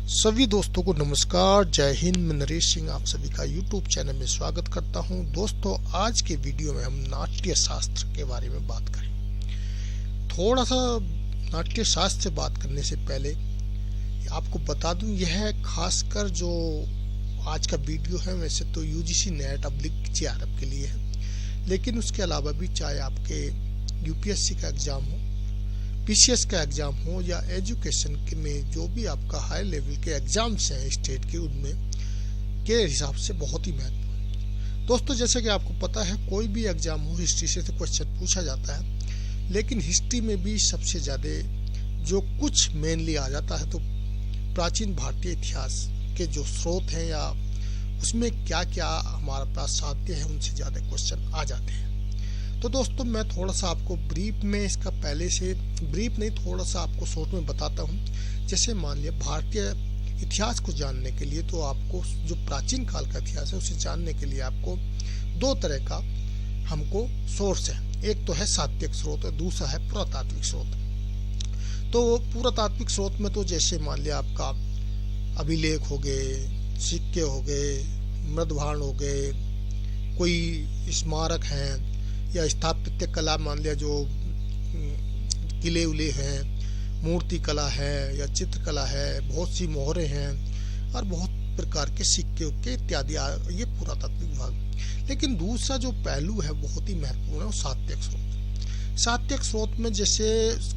सभी दोस्तों को नमस्कार, जय हिंद। मैं नरेश सिंह आप सभी का यूट्यूब चैनल में स्वागत करता हूं। दोस्तों, आज के वीडियो में हम नाट्य शास्त्र के बारे में बात करें। थोड़ा सा नाट्य शास्त्र से बात करने से पहले आपको बता दूं, यह खासकर जो आज का वीडियो है वैसे तो यूजीसी नेट /जेआरएफ के लिए है, लेकिन उसके अलावा भी चाहे आपके यूपीएससी का एग्जाम हो, पीसीएस का एग्जाम हो या एजुकेशन के में जो भी आपका हाई लेवल के एग्जाम्स हैं स्टेट के, उनमें के हिसाब से बहुत ही महत्वपूर्ण। दोस्तों, जैसे कि आपको पता है, कोई भी एग्जाम हो हिस्ट्री से तो क्वेश्चन पूछा जाता है, लेकिन हिस्ट्री में भी सबसे ज़्यादा जो कुछ मेनली आ जाता है तो प्राचीन भारतीय इतिहास के जो स्रोत हैं या उसमें क्या क्या हमारे पास साध्य है, उनसे ज़्यादा क्वेश्चन आ जाते हैं। तो दोस्तों, मैं थोड़ा सा आपको ब्रीफ में इसका पहले से ब्रीफ नहीं, थोड़ा सा आपको शॉर्ट में बताता हूँ। जैसे मान लिया, भारतीय इतिहास को जानने के लिए तो आपको जो प्राचीन काल का इतिहास है उसे जानने के लिए आपको दो तरह का हमको सोर्स है। एक तो है साहित्यिक स्रोत और दूसरा है पुरातात्विक स्रोत। तो पुरातात्विक स्रोत में तो जैसे मान लिया आपका अभिलेख हो गए, सिक्के हो गए, मृदभांड हो गए, कोई स्मारक हैं या स्थापत्य कला, मान लिया जो किले उले हैं, मूर्ति कला है या चित्रकला है, बहुत सी मोहरें हैं और बहुत प्रकार के सिक्के उक्के इत्यादि, ये पुरातात्विक भाग। लेकिन दूसरा जो पहलू है बहुत ही महत्वपूर्ण है वो साहित्यिक स्रोत। साहित्यिक स्रोत में जैसे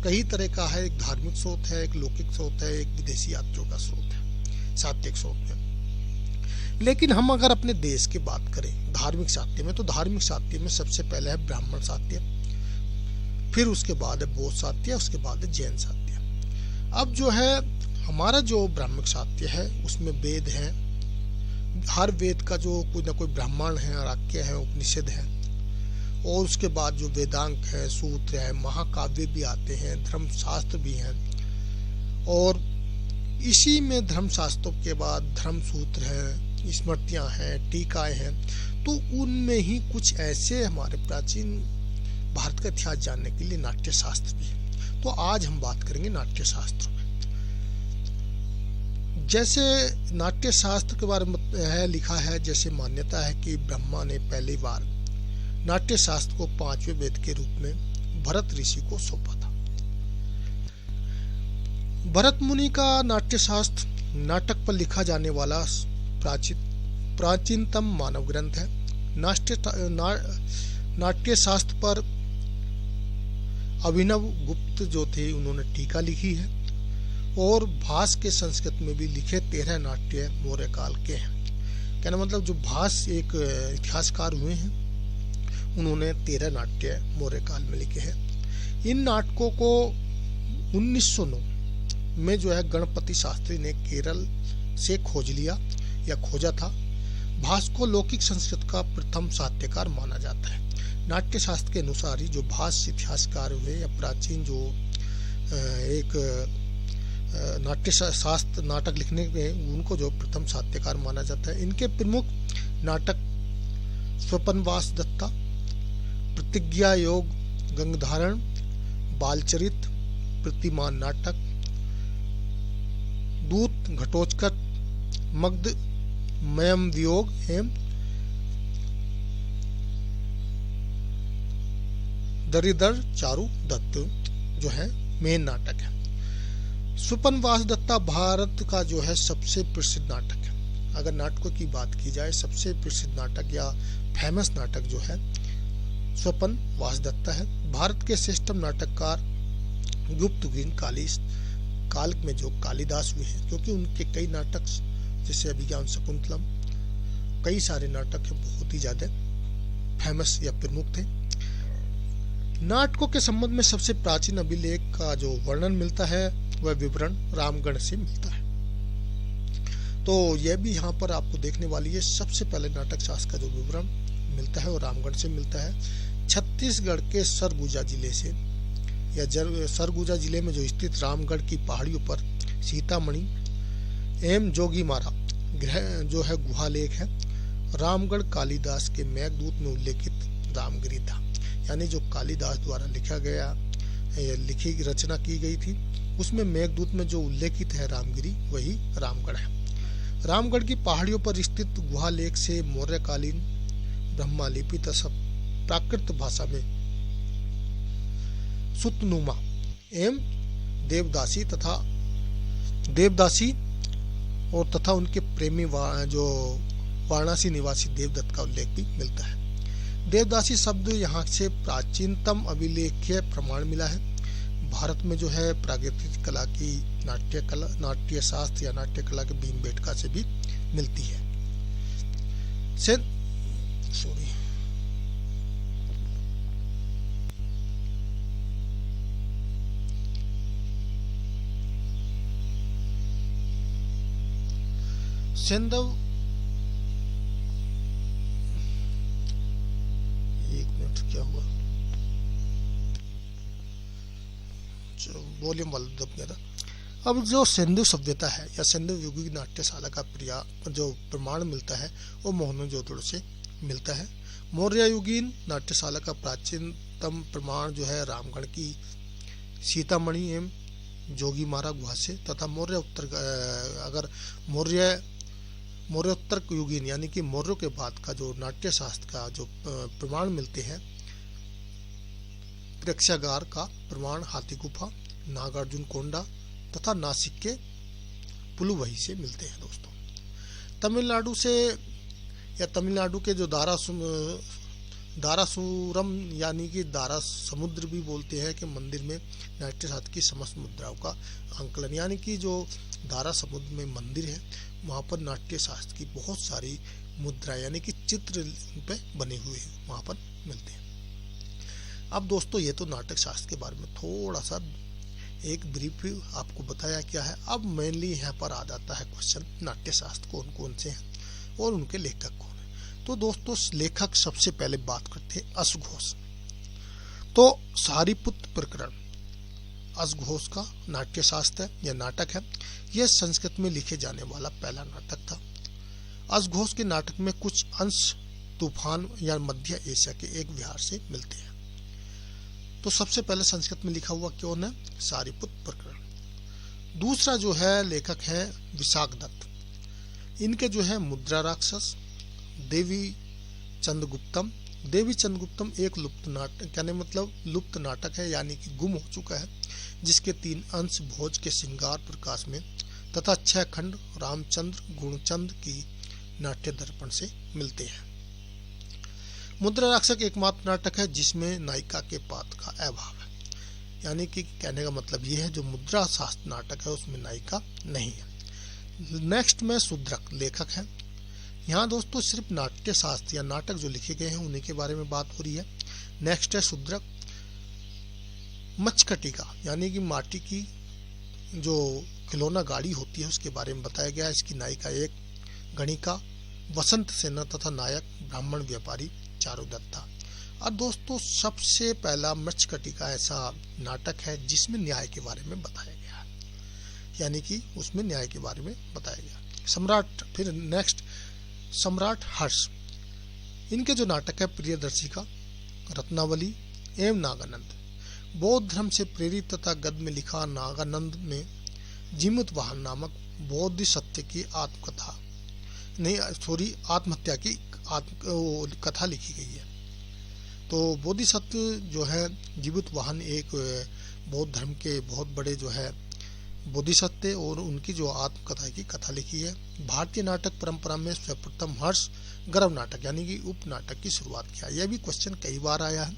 कई तरह का है, एक धार्मिक स्रोत है, एक लौकिक स्रोत है, एक विदेशी यात्रियों का स्रोत है साहित्यिक स्रोत में। लेकिन हम अगर अपने देश की बात करें धार्मिक साहित्य में, तो धार्मिक साहित्य में सबसे पहले है ब्राह्मण साहित्य, फिर उसके बाद है बौद्ध साहित्य, उसके बाद है जैन साहित्य। अब जो है हमारा जो ब्राह्मण साहित्य है उसमें वेद हैं, हर वेद का जो कोई ना कोई ब्राह्मण है, वाक्य है, उपनिषद है, और उसके बाद जो वेदांग है, सूत्र है, महाकाव्य भी आते हैं, धर्मशास्त्र भी हैं, और इसी में धर्मशास्त्रों के बाद धर्म सूत्र है, स्मृतियां हैं, टीकाएं हैं। तो उनमें ही कुछ ऐसे हमारे प्राचीन भारत का इतिहास जानने के लिए नाट्य शास्त्र भी है। तो आज हम बात करेंगे नाट्य शास्त्र में। जैसे नाट्य शास्त्र के बारे में है लिखा है, जैसे मान्यता है कि ब्रह्मा ने पहली बार नाट्य शास्त्र को 5वें वेद के रूप में भरत ऋषि को सौंपा था। भरत मुनि का नाट्य शास्त्र नाटक पर लिखा जाने वाला प्राचीनतम मानव ग्रंथ है। नाट्य शास्त्र पर अभिनव गुप्त जो थे उन्होंने टीका लिखी है, और भास के संस्कृत में भी लिखे 13 नाट्य मौर्य काल के हैं। कहना मतलब जो भास एक इतिहासकार हुए हैं उन्होंने 13 नाट्य मौर्य काल में लिखे हैं। इन नाटकों को 1909 में जो है गणपति शास्त्री ने केरल से खोज लिया या खोजा था। भास को लौकिक संस्कृत का प्रथम साहित्यकार माना जाता है। नाट्य शास्त्र के अनुसार ही जो भास इतिहासकार हुए या प्राचीन जो एक नाट्य शास्त्र नाटक लिखने में उनको जो प्रथम साहित्यकार माना जाता है। इनके प्रमुख नाटक स्वपनवास दत्ता, प्रतिज्ञा योग, गंगधारण, बालचरित, प्रतिमान नाटक, दूत, घटोत्कच, मगध, मयम वियोग एवं दरिदर चारु दत्त जो है मेन नाटक है। स्वपनवास दत्ता भारत का जो है सबसे प्रसिद्ध नाटक है। अगर नाटकों की बात की जाए, सबसे प्रसिद्ध नाटक या फेमस नाटक जो है स्वपनवास दत्ता है। भारत के श्रेष्ठतम नाटककार गुप्तगिन काल में जो कालिदास हुए हैं, क्योंकि उनके कई नाटक जैसे अभिज्ञान शकुंतलम, कई सारे नाटक हैं बहुत ही ज्यादा फेमस या प्रमुख थे। नाटकों के संबंध में सबसे प्राचीन अभिलेख का जो वर्णन मिलता है वह विवरण रामगढ़ से मिलता है। तो यह भी यहाँ पर आपको देखने वाली है। सबसे पहले नाटक शास्त्र का जो विवरण मिलता है वो रामगढ़ से मिलता है। छत्तीसगढ़ के सरगुजा जिले से या सरगुजा जिले में जो स्थित रामगढ़ की पहाड़ियों पर सीतामढ़ी एवं जोगीमारा ग्रह जो है गुहालेख है। रामगढ़ कालिदास के मेघदूत में उल्लेखित रामगिरी था, यानी जो कालिदास द्वारा लिखा गया लिखी रचना की गई थी उसमें मेघदूत में जो उल्लेखित है रामगिरी वही रामगढ़ है। रामगढ़ की पहाड़ियों पर स्थित गुहा लेख से मौर्यकालीन ब्रह्मलिपि तथा प्राकृत भाषा में सुतनुमा एवं देवदासी और तथा उनके प्रेमी जो वाराणसी निवासी देवदत्त का उल्लेख भी मिलता है। देवदासी शब्द यहाँ से प्राचीनतम अभिलेखीय प्रमाण मिला है। भारत में जो है प्राकृतिक कला की नाट्य शास्त्र या नाट्य कला के भीमबेटका से भी मिलती है। सेंधव, एक मिनट क्या हुआ, वॉल्यूम वाला दब गया था। अब जो सिंधु सभ्यता है या सिंधु युग की नाट्यशाला का जो प्रमाण मिलता है वो मोहनजोदड़ो से मिलता है। मौर्य युगीन नाट्यशाला का प्राचीनतम प्रमाण जो है रामगढ़ की सीतामढ़ी एवं जोगीमारा गुहा से तथा मौर्योत्तर युगीन यानी कि मौर्यों के बाद का जो नाट्य शास्त्र का जो प्रमाण मिलते हैं, प्रेक्षागार का प्रमाण हाथी गुफा, नागार्जुन कोंडा तथा नासिक के पुलुवही से मिलते हैं। दोस्तों तमिलनाडु के जो दारासुरम यानी कि दारा समुद्र भी बोलते हैं कि मंदिर में नाट्य शास्त्र की समस्त मुद्राओं का आंकलन, यानी कि जो दारा समुद्र में मंदिर है वहाँ पर नाट्य शास्त्र की बहुत सारी मुद्रा यानी कि चित्र पे बने हुए हैं वहाँ पर मिलते हैं। अब दोस्तों ये तो नाटक शास्त्र के बारे में थोड़ा सा एक ब्रीफ आपको बताया क्या है। अब मेनली यहाँ पर आ जाता है क्वेश्चन, नाट्य शास्त्र कौन कौन से हैं और उनके लेखक कौन है। तो दोस्तों लेखक सबसे पहले बात करते हैं अश्वघोष। तो सारिपुत्र प्रकरण अश्वघोष का नाट्य शास्त्र है या नाटक है। यह संस्कृत में लिखे जाने वाला पहला नाटक था। अश्वघोष के नाटक में कुछ अंश तूफान या मध्य एशिया के एक विहार से मिलते हैं। तो सबसे पहले संस्कृत में लिखा हुआ कौन है? सारिपुत्र प्रकरण। दूसरा जो है लेखक है विशाखदत्त। इनके जो है मुद्रा राक्षस, देवी चंद्रगुप्तम। देवी चंद्रगुप्तम एक लुप्त नाटक, कहने मतलब लुप्त नाटक है यानी कि गुम हो चुका है, जिसके 3 अंश भोज के श्रृंगार प्रकाश में तथा 6 खंड रामचंद्र गुणचंद की नाट्य दर्पण से मिलते हैं। मुद्रा राक्षस एकमात्र नाटक है जिसमें नायिका के पात्र का अभाव है, यानी कि कहने का मतलब ये है जो मुद्रा शास्त्र नाटक है उसमें नायिका नहीं है। नेक्स्ट में शूद्रक लेखक है। यहाँ दोस्तों सिर्फ नाट्य शास्त्र या नाटक जो लिखे गए हैं उन्हीं के बारे में बात हो रही है। नेक्स्ट है शूद्रक। मच्छकटिका यानी कि माटी की जो खिलौना गाड़ी होती है उसके बारे में बताया गया है। इसकी नायिका एक गणिका, वसंत सेना तथा नायक ब्राह्मण व्यापारी चारुदत्त था। और दोस्तों सबसे पहला मच्छकटिका ऐसा नाटक है जिसमें न्याय के बारे में बताया गया है, यानी कि उसमें न्याय के बारे में बताया गया। सम्राट, फिर नेक्स्ट सम्राट हर्ष। इनके जो नाटक है प्रियदर्शिका, रत्नावली एवं नागानंद। बौद्ध धर्म से प्रेरित तथा गद्य में लिखा नागानंद में जीमूत वाहन नामक बौद्ध सत्य की आत्महत्या की कथा लिखी गई है। तो बोधिसत्व जो है जीवित वाहन एक बौद्ध धर्म के बहुत बड़े जो है बोधिसत्व और उनकी जो आत्मकथा की कथा लिखी है। भारतीय नाटक परंपरा में सर्वप्रथम हर्ष गर्भ नाटक यानी कि उप नाटक की शुरुआत किया। यह भी क्वेश्चन कई बार आया है,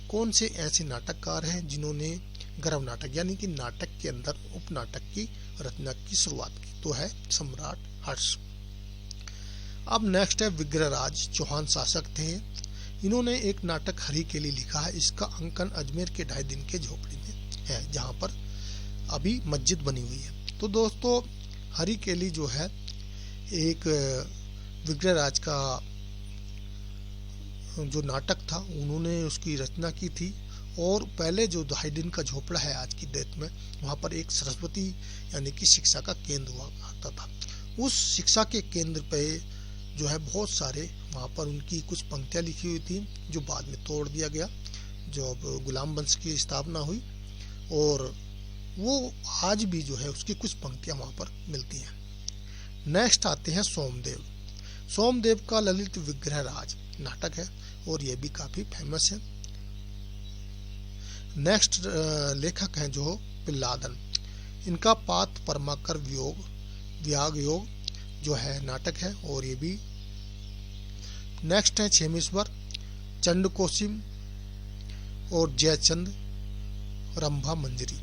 कौन से ऐसे नाटककार हैं जिन्होंने गर्भ नाटक यानी कि नाटक के अंदर उप नाटक की रचना की शुरुआत की? तो है सम्राट हर्ष। अब नेक्स्ट है विग्रहराज चौहान शासक थे। इन्होंने एक नाटक हरि के लिए लिखा है। इसका अंकन अजमेर के 2.5 दिन के झोपड़ी में है जहाँ पर अभी मस्जिद बनी हुई है। तो दोस्तों हरि के लिए जो है एक विग्रहराज का जो नाटक था उन्होंने उसकी रचना की थी। और पहले जो 2.5 दिन का झोपड़ा है आज की डेट में, वहाँ पर एक सरस्वती यानी कि शिक्षा का केंद्र हुआ करता था। उस शिक्षा के केंद्र पे जो है बहुत सारे वहाँ पर उनकी कुछ पंक्तियाँ लिखी हुई थी जो बाद में तोड़ दिया गया जब गुलाम वंश की स्थापना हुई। और वो आज भी जो है उसकी कुछ पंक्तियां वहां पर मिलती हैं। नेक्स्ट आते हैं सोमदेव। सोमदेव का ललित विग्रह राज नाटक है और ये भी काफी फेमस है। नेक्स्ट लेखक हैं जो पिल्लादन, इनका पात परमाकर व्याग योग जो है नाटक है और ये भी। नेक्स्ट है क्षेमेश्वर चंडकोसिम और जयचंद रंभा मंजरी,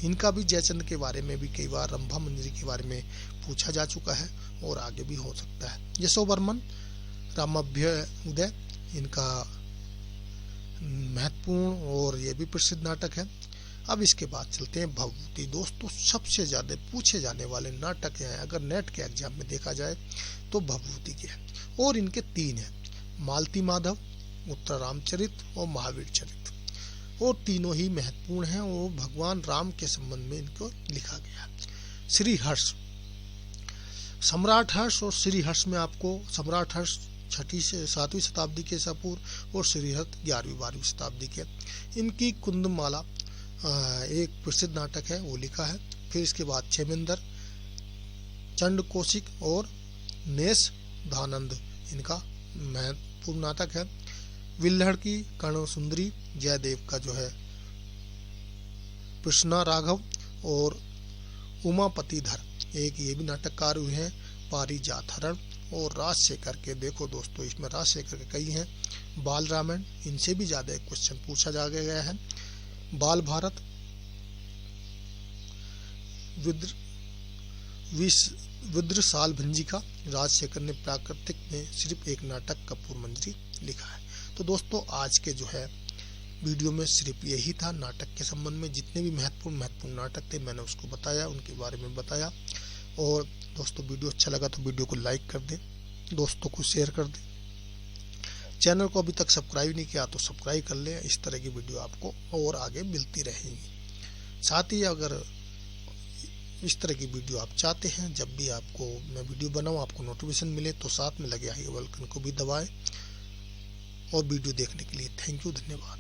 इनका भी जयचंद के बारे में भी कई बार, रंभा मंजरी के बारे में पूछा जा चुका है और आगे भी हो सकता है। यशोवर्मन रामाभ्युदय, इनका महत्वपूर्ण और ये भी प्रसिद्ध नाटक है। अब इसके बाद चलते हैं भवभूति। दोस्तों सबसे ज्यादा पूछे जाने वाले नाटक हैं अगर नेट के एग्जाम में देखा जाए तो भवभूति के हैं और इनके 3 हैं, मालती माधव, उत्तर रामचरित और महावीर चरित, और तीनों ही महत्वपूर्ण हैं और भगवान राम के संबंध में इनको लिखा गया। श्री हर्ष, सम्राट हर्ष और श्री हर्ष में आपको सम्राट हर्ष 6वीं से 7वीं शताब्दी के ईसा पूर्व और श्री हर्ष 11वीं 12वीं शताब्दी के। इनकी कुंदमाला एक प्रसिद्ध नाटक है वो लिखा है। फिर इसके बाद क्षेमेंद्र चंडकोसिक और नेस दानंद, इनका महत्वपूर्ण नाटक है। विल्हड़ की कर्ण सुंदरी, जयदेव का जो है कृष्णा राघव और उमापतिधर, एक ये भी नाटककार हुए हैं। पारिजात हरण और राजशेखर के, देखो दोस्तों इसमें राजशेखर के कई हैं। बाल रामायण, इनसे भी ज्यादा एक क्वेश्चन पूछा जा गया है। बाल भारत, विद्रसाल भंजिका, राजशेखर ने प्राकृतिक में सिर्फ एक नाटक कपूर मंजरी लिखा है। तो दोस्तों आज के जो है वीडियो में सिर्फ यही था नाटक के संबंध में। जितने भी महत्वपूर्ण नाटक थे मैंने उसको बताया, उनके बारे में बताया। और दोस्तों वीडियो अच्छा लगा तो वीडियो को लाइक कर दें, दोस्तों को शेयर कर दें, चैनल को अभी तक सब्सक्राइब नहीं किया तो सब्सक्राइब कर लें। इस तरह की वीडियो आपको और आगे मिलती रहेंगी। साथ ही अगर इस तरह की वीडियो आप चाहते हैं, जब भी आपको मैं वीडियो बनाऊं आपको नोटिफिकेशन मिले, तो साथ में लगे आई बेल आइकन को भी दबाएं। और वीडियो देखने के लिए थैंक यू, धन्यवाद।